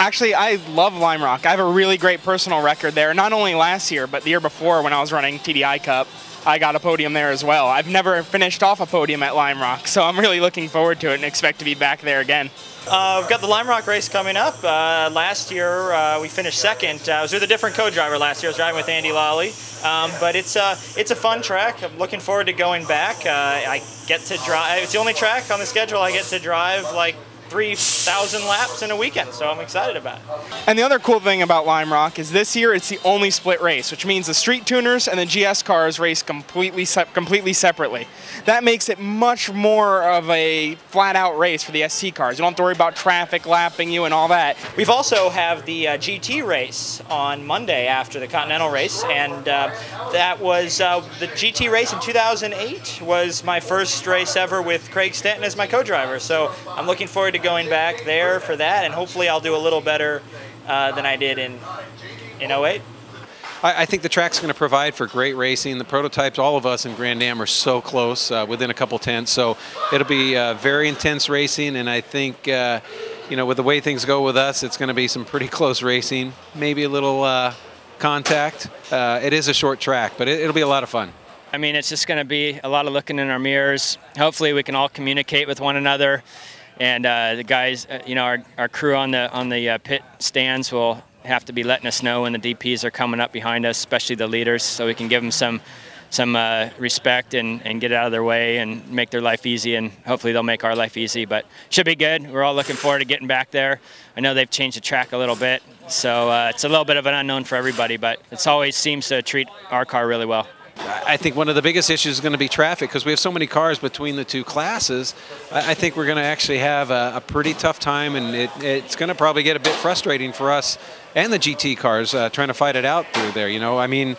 Actually, I love Lime Rock. I have a really great personal record there. Not only last year, but the year before when I was running TDI Cup, I got a podium there as well. I've never finished off a podium at Lime Rock, so I'm really looking forward to it and expect to be back there again. We've got the Lime Rock race coming up. Last year we finished second. I was with a different co-driver last year. I was driving with Andy Lawley. But it's a fun track. I'm looking forward to going back. I get to drive. It's the only track on the schedule I get to drive like 3,000 laps in a weekend, so I'm excited about it. And the other cool thing about Lime Rock is this year it's the only split race, which means the street tuners and the GS cars race completely separately. That makes it much more of a flat-out race for the ST cars. You don't have to worry about traffic lapping you and all that. We've also have the GT race on Monday after the Continental race, and that was the GT race in 2008 was my first race ever with Craig Stanton as my co-driver. So I'm looking forward to going back there for that, and hopefully I'll do a little better than I did in 08. I think the track's going to provide for great racing. The prototypes, all of us in Grand-Am are so close, within a couple tenths, so it'll be very intense racing, and I think you know, with the way things go with us, it's going to be some pretty close racing, maybe a little contact. It is a short track, but it'll be a lot of fun. I mean, it's just going to be a lot of looking in our mirrors. Hopefully we can all communicate with one another. And the guys, you know, our crew on the pit stands will have to be letting us know when the DPs are coming up behind us, especially the leaders, so we can give them some respect and get out of their way and make their life easy, and hopefully they'll make our life easy. But should be good. We're all looking forward to getting back there. I know they've changed the track a little bit, so it's a little bit of an unknown for everybody, but it always seems to treat our car really well. I think one of the biggest issues is going to be traffic because we have so many cars between the two classes. I think we're going to actually have a pretty tough time, and it's going to probably get a bit frustrating for us and the GT cars trying to fight it out through there. You know, I mean,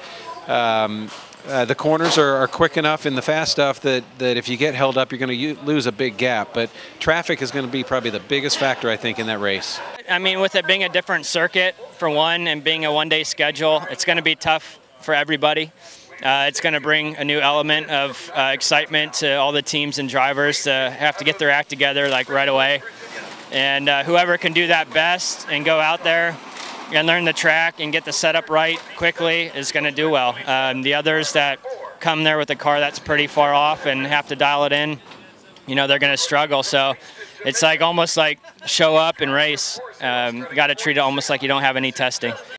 the corners are quick enough in the fast stuff that if you get held up, you're going to lose a big gap. But traffic is going to be probably the biggest factor, I think, in that race. I mean, with it being a different circuit, for one, and being a one-day schedule, it's going to be tough for everybody. It's going to bring a new element of excitement to all the teams and drivers to have to get their act together like right away. And whoever can do that best and go out there and learn the track and get the setup right quickly is going to do well. The others that come there with a car that's pretty far off and have to dial it in, you know, they're going to struggle. So it's like almost like show up and race. You got to treat it almost like you don't have any testing.